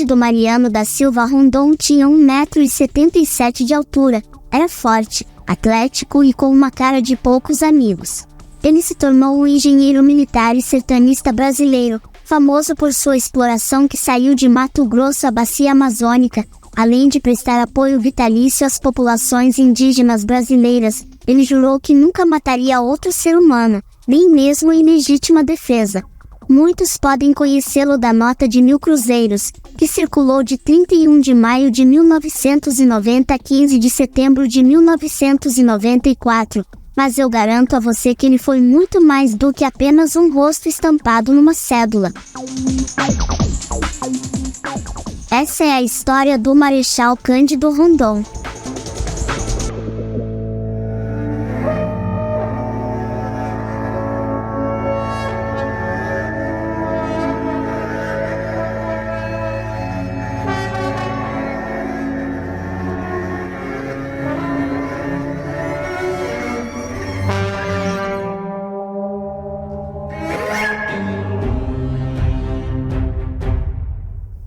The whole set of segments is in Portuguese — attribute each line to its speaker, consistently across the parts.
Speaker 1: Cândido Mariano da Silva Rondon tinha 1,77 m de altura, era forte, atlético e com uma cara de poucos amigos. Ele se tornou um engenheiro militar e sertanista brasileiro, famoso por sua exploração que saiu de Mato Grosso à Bacia Amazônica. Além de prestar apoio vitalício às populações indígenas brasileiras, ele jurou que nunca mataria outro ser humano, nem mesmo em legítima defesa. Muitos podem conhecê-lo da nota de 1.000 cruzeiros, que circulou de 31 de maio de 1990 a 15 de setembro de 1994, mas eu garanto a você que ele foi muito mais do que apenas um rosto estampado numa cédula. Essa é a história do Marechal Cândido Rondon.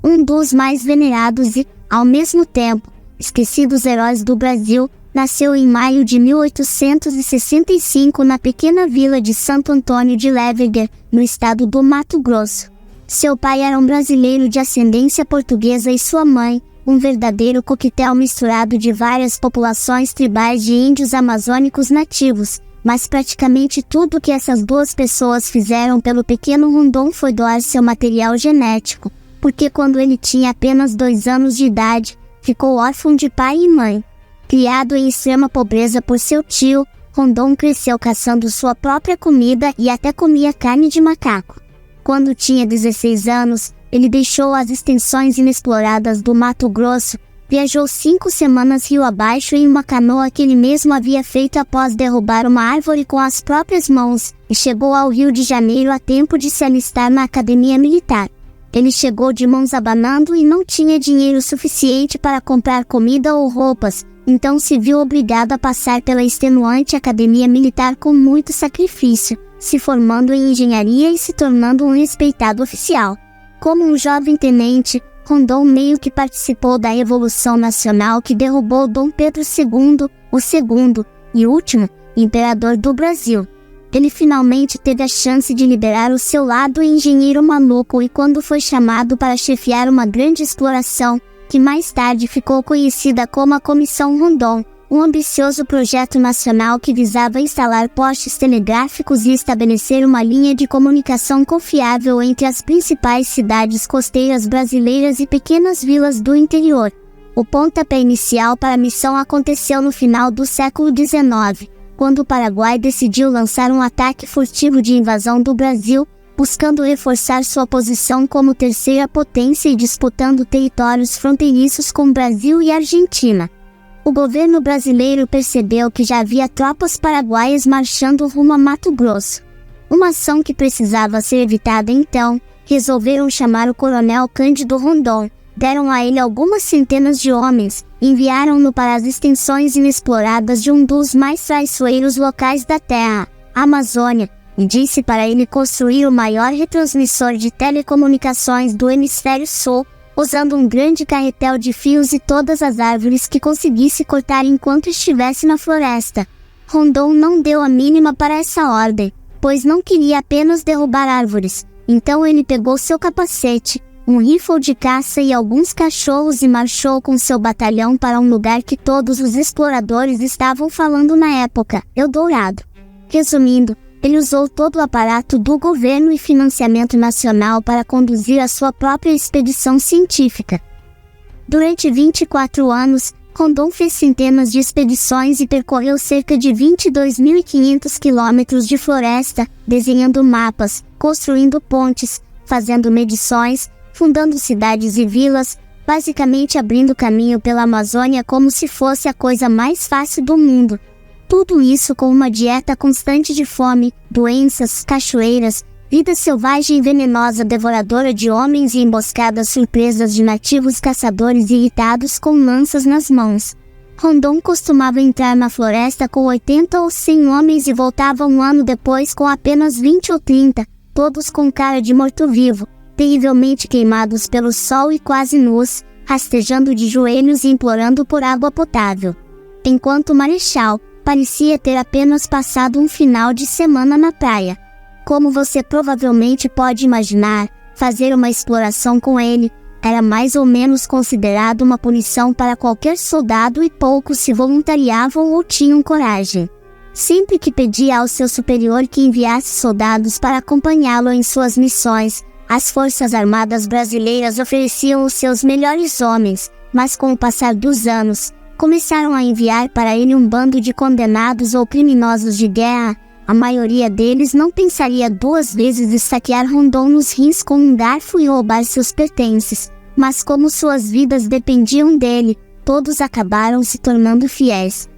Speaker 1: Um dos mais venerados e, ao mesmo tempo, esquecidos heróis do Brasil, nasceu em maio de 1865 na pequena vila de Santo Antônio de Leverger, no estado do Mato Grosso. Seu pai era um brasileiro de ascendência portuguesa e sua mãe, um verdadeiro coquetel misturado de várias populações tribais de índios amazônicos nativos, mas praticamente tudo que essas duas pessoas fizeram pelo pequeno Rondon foi doar seu material genético, porque quando ele tinha apenas 2 anos de idade, ficou órfão de pai e mãe. Criado em extrema pobreza por seu tio, Rondon cresceu caçando sua própria comida e até comia carne de macaco. Quando tinha 16 anos, ele deixou as extensões inexploradas do Mato Grosso, viajou 5 semanas rio abaixo em uma canoa que ele mesmo havia feito após derrubar uma árvore com as próprias mãos, e chegou ao Rio de Janeiro a tempo de se alistar na academia militar. Ele chegou de mãos abanando e não tinha dinheiro suficiente para comprar comida ou roupas, então se viu obrigado a passar pela extenuante academia militar com muito sacrifício, se formando em engenharia e se tornando um respeitado oficial. Como um jovem tenente, Rondon meio que participou da Revolução Nacional que derrubou Dom Pedro II, o segundo e último imperador do Brasil. Ele finalmente teve a chance de liberar o seu lado engenheiro maluco e quando foi chamado para chefiar uma grande exploração, que mais tarde ficou conhecida como a Comissão Rondon, um ambicioso projeto nacional que visava instalar postes telegráficos e estabelecer uma linha de comunicação confiável entre as principais cidades costeiras brasileiras e pequenas vilas do interior. O pontapé inicial para a missão aconteceu no final do século XIX, quando o Paraguai decidiu lançar um ataque furtivo de invasão do Brasil, buscando reforçar sua posição como terceira potência e disputando territórios fronteiriços com Brasil e Argentina. O governo brasileiro percebeu que já havia tropas paraguaias marchando rumo a Mato Grosso. Uma ação que precisava ser evitada então, resolveram chamar o coronel Cândido Rondon, deram a ele algumas centenas de homens, enviaram-no para as extensões inexploradas de um dos mais traiçoeiros locais da Terra, a Amazônia, e disse para ele construir o maior retransmissor de telecomunicações do hemisfério sul, usando um grande carretel de fios e todas as árvores que conseguisse cortar enquanto estivesse na floresta. Rondon não deu a mínima para essa ordem, pois não queria apenas derrubar árvores, então ele pegou seu capacete, um rifle de caça e alguns cachorros e marchou com seu batalhão para um lugar que todos os exploradores estavam falando na época, Eldorado. Resumindo, ele usou todo o aparato do governo e financiamento nacional para conduzir a sua própria expedição científica. Durante 24 anos, Rondon fez centenas de expedições e percorreu cerca de 22.500 quilômetros de floresta, desenhando mapas, construindo pontes, fazendo medições, fundando cidades e vilas, basicamente abrindo caminho pela Amazônia como se fosse a coisa mais fácil do mundo. Tudo isso com uma dieta constante de fome, doenças, cachoeiras, vida selvagem e venenosa devoradora de homens e emboscadas surpresas de nativos caçadores irritados com lanças nas mãos. Rondon costumava entrar na floresta com 80 ou 100 homens e voltava um ano depois com apenas 20 ou 30, todos com cara de morto-vivo. terrivelmente queimados pelo sol e quase nus, rastejando de joelhos e implorando por água potável. Enquanto o Marechal parecia ter apenas passado um final de semana na praia. Como você provavelmente pode imaginar, fazer uma exploração com ele era mais ou menos considerado uma punição para qualquer soldado e poucos se voluntariavam ou tinham coragem. Sempre que pedia ao seu superior que enviasse soldados para acompanhá-lo em suas missões, as Forças Armadas brasileiras ofereciam os seus melhores homens, mas com o passar dos anos, começaram a enviar para ele um bando de condenados ou criminosos de guerra. A maioria deles não pensaria duas vezes em saquear Rondon nos rins com um garfo e roubar seus pertences, mas como suas vidas dependiam dele, todos acabaram se tornando fiéis.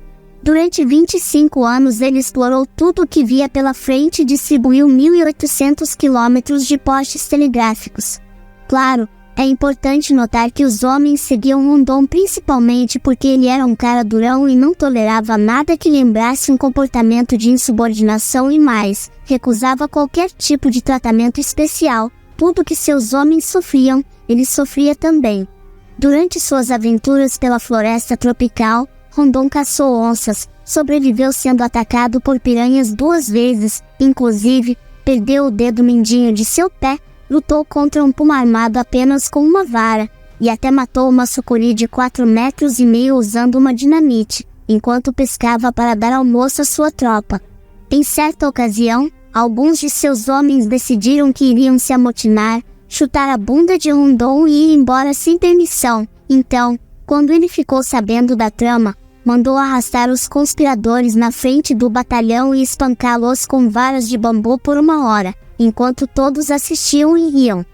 Speaker 1: Durante 25 anos ele explorou tudo o que via pela frente e distribuiu 1.800 quilômetros de postes telegráficos. Claro, é importante notar que os homens seguiam Rondon principalmente porque ele era um cara durão e não tolerava nada que lembrasse um comportamento de insubordinação e mais, recusava qualquer tipo de tratamento especial. Tudo que seus homens sofriam, ele sofria também. Durante suas aventuras pela floresta tropical, Rondon caçou onças, sobreviveu sendo atacado por piranhas 2 vezes, inclusive, perdeu o dedo mindinho de seu pé, lutou contra um puma armado apenas com uma vara, e até matou uma sucuri de 4,5 metros usando uma dinamite, enquanto pescava para dar almoço à sua tropa. Em certa ocasião, alguns de seus homens decidiram que iriam se amotinar, chutar a bunda de Rondon e ir embora sem permissão. Então, quando ele ficou sabendo da trama, mandou arrastar os conspiradores na frente do batalhão e espancá-los com varas de bambu por 1 hora, enquanto todos assistiam e riam.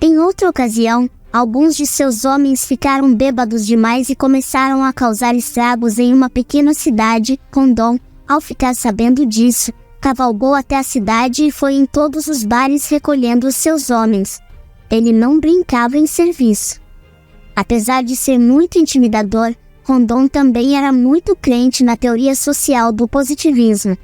Speaker 1: Em outra ocasião, alguns de seus homens ficaram bêbados demais e começaram a causar estragos em uma pequena cidade. Rondon, ao ficar sabendo disso, cavalgou até a cidade e foi em todos os bares recolhendo os seus homens. Ele não brincava em serviço. Apesar de ser muito intimidador, Rondon também era muito crente na teoria social do positivismo.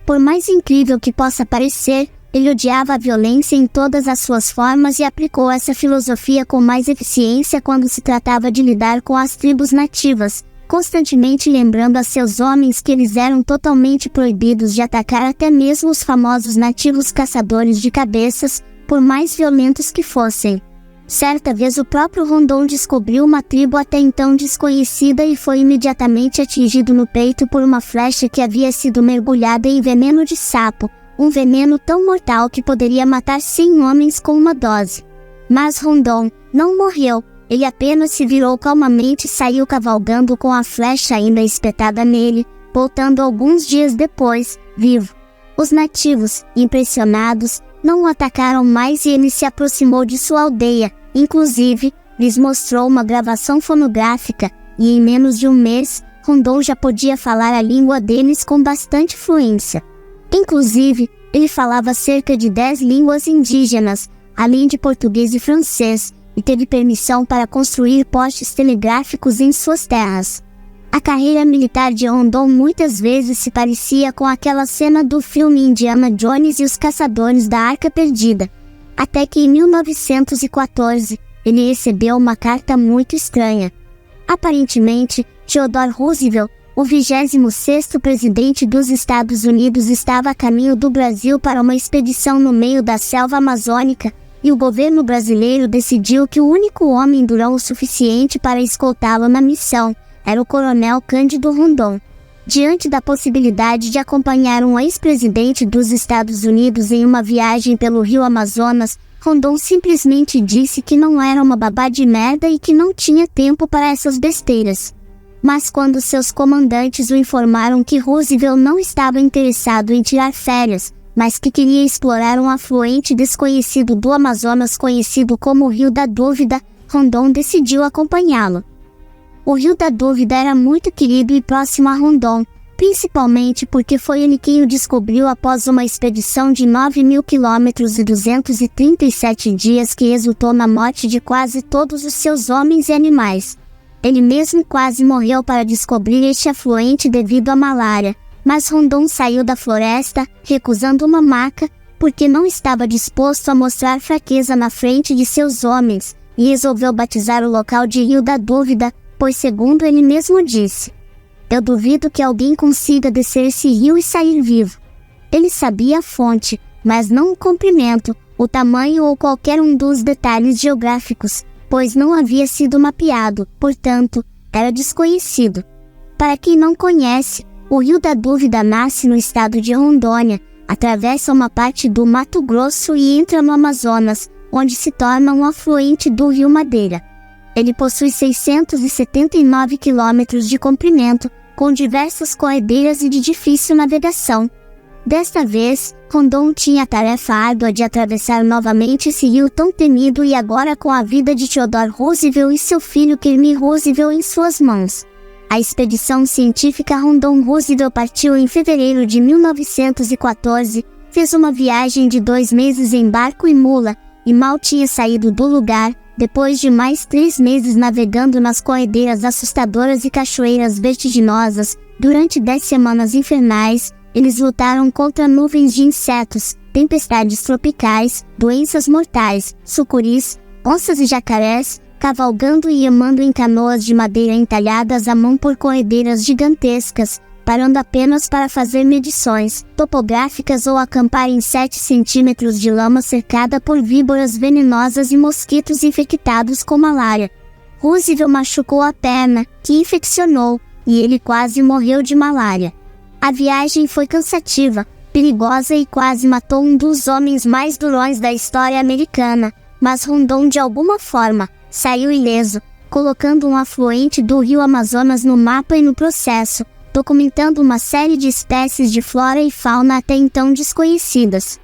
Speaker 1: Por mais incrível que possa parecer, ele odiava a violência em todas as suas formas e aplicou essa filosofia com mais eficiência quando se tratava de lidar com as tribos nativas, constantemente lembrando a seus homens que eles eram totalmente proibidos de atacar até mesmo os famosos nativos caçadores de cabeças, por mais violentos que fossem. Certa vez o próprio Rondon descobriu uma tribo até então desconhecida e foi imediatamente atingido no peito por uma flecha que havia sido mergulhada em veneno de sapo, um veneno tão mortal que poderia matar 100 homens com uma dose. Mas Rondon não morreu, ele apenas se virou calmamente e saiu cavalgando com a flecha ainda espetada nele, voltando alguns dias depois, vivo. Os nativos, impressionados, não o atacaram mais e ele se aproximou de sua aldeia. Inclusive, lhes mostrou uma gravação fonográfica, e em menos de um mês, Rondon já podia falar a língua deles com bastante fluência. Inclusive, ele falava cerca de 10 línguas indígenas, além de português e francês, e teve permissão para construir postes telegráficos em suas terras. A carreira militar de Rondon muitas vezes se parecia com aquela cena do filme Indiana Jones e os Caçadores da Arca Perdida. Até que em 1914, ele recebeu uma carta muito estranha. Aparentemente, Theodore Roosevelt, o 26º presidente dos Estados Unidos, estava a caminho do Brasil para uma expedição no meio da selva amazônica, e o governo brasileiro decidiu que o único homem durão o suficiente para escoltá-lo na missão era o coronel Cândido Rondon. Diante da possibilidade de acompanhar um ex-presidente dos Estados Unidos em uma viagem pelo rio Amazonas, Rondon simplesmente disse que não era uma babá de merda e que não tinha tempo para essas besteiras. Mas quando seus comandantes o informaram que Roosevelt não estava interessado em tirar férias, mas que queria explorar um afluente desconhecido do Amazonas conhecido como o Rio da Dúvida, Rondon decidiu acompanhá-lo. O Rio da Dúvida era muito querido e próximo a Rondon, principalmente porque foi ele quem o descobriu após uma expedição de 9.000 quilômetros e 237 dias que resultou na morte de quase todos os seus homens e animais. Ele mesmo quase morreu para descobrir este afluente devido à malária, mas Rondon saiu da floresta, recusando uma maca, porque não estava disposto a mostrar fraqueza na frente de seus homens, e resolveu batizar o local de Rio da Dúvida, pois segundo ele mesmo disse: "Eu duvido que alguém consiga descer esse rio e sair vivo." Ele sabia a fonte, mas não o comprimento, o tamanho ou qualquer um dos detalhes geográficos, pois não havia sido mapeado, portanto, era desconhecido. Para quem não conhece, o Rio da Dúvida nasce no estado de Rondônia, atravessa uma parte do Mato Grosso e entra no Amazonas, onde se torna um afluente do Rio Madeira. Ele possui 679 quilômetros de comprimento, com diversas corredeiras e de difícil navegação. Desta vez, Rondon tinha a tarefa árdua de atravessar novamente esse rio tão temido e agora com a vida de Theodore Roosevelt e seu filho Kermit Roosevelt em suas mãos. A expedição científica Rondon Roosevelt partiu em fevereiro de 1914, fez uma viagem de 2 meses em barco e mula, e mal tinha saído do lugar, depois de mais 3 meses navegando nas corredeiras assustadoras e cachoeiras vertiginosas, durante 10 semanas infernais, eles lutaram contra nuvens de insetos, tempestades tropicais, doenças mortais, sucuris, onças e jacarés, cavalgando e remando em canoas de madeira entalhadas à mão por corredeiras gigantescas, parando apenas para fazer medições topográficas ou acampar em 7 centímetros de lama cercada por víboras venenosas e mosquitos infectados com malária. Roosevelt machucou a perna, que infeccionou, e ele quase morreu de malária. A viagem foi cansativa, perigosa e quase matou um dos homens mais durões da história americana, mas Rondon de alguma forma saiu ileso, colocando um afluente do rio Amazonas no mapa e no processo, documentando uma série de espécies de flora e fauna até então desconhecidas.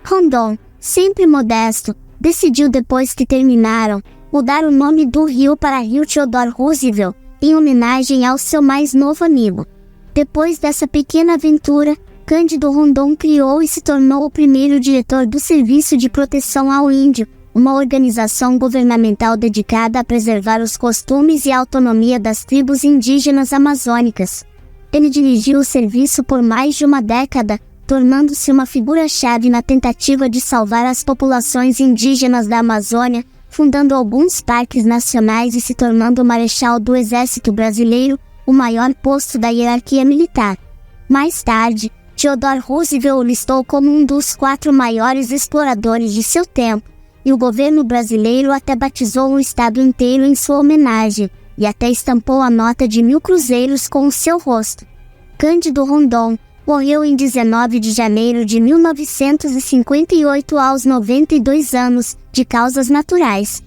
Speaker 1: Rondon, sempre modesto, decidiu depois que terminaram, mudar o nome do rio para Rio Theodore Roosevelt, em homenagem ao seu mais novo amigo. Depois dessa pequena aventura, Cândido Rondon criou e se tornou o primeiro diretor do Serviço de Proteção ao Índio, uma organização governamental dedicada a preservar os costumes e a autonomia das tribos indígenas amazônicas. Ele dirigiu o serviço por mais de uma década, tornando-se uma figura-chave na tentativa de salvar as populações indígenas da Amazônia, fundando alguns parques nacionais e se tornando o marechal do Exército Brasileiro, o maior posto da hierarquia militar. Mais tarde, Theodore Roosevelt o listou como um dos 4 maiores exploradores de seu tempo, e o governo brasileiro até batizou um estado inteiro em sua homenagem, e até estampou a nota de 1.000 cruzeiros com o seu rosto. Cândido Rondon morreu em 19 de janeiro de 1958 aos 92 anos, de causas naturais.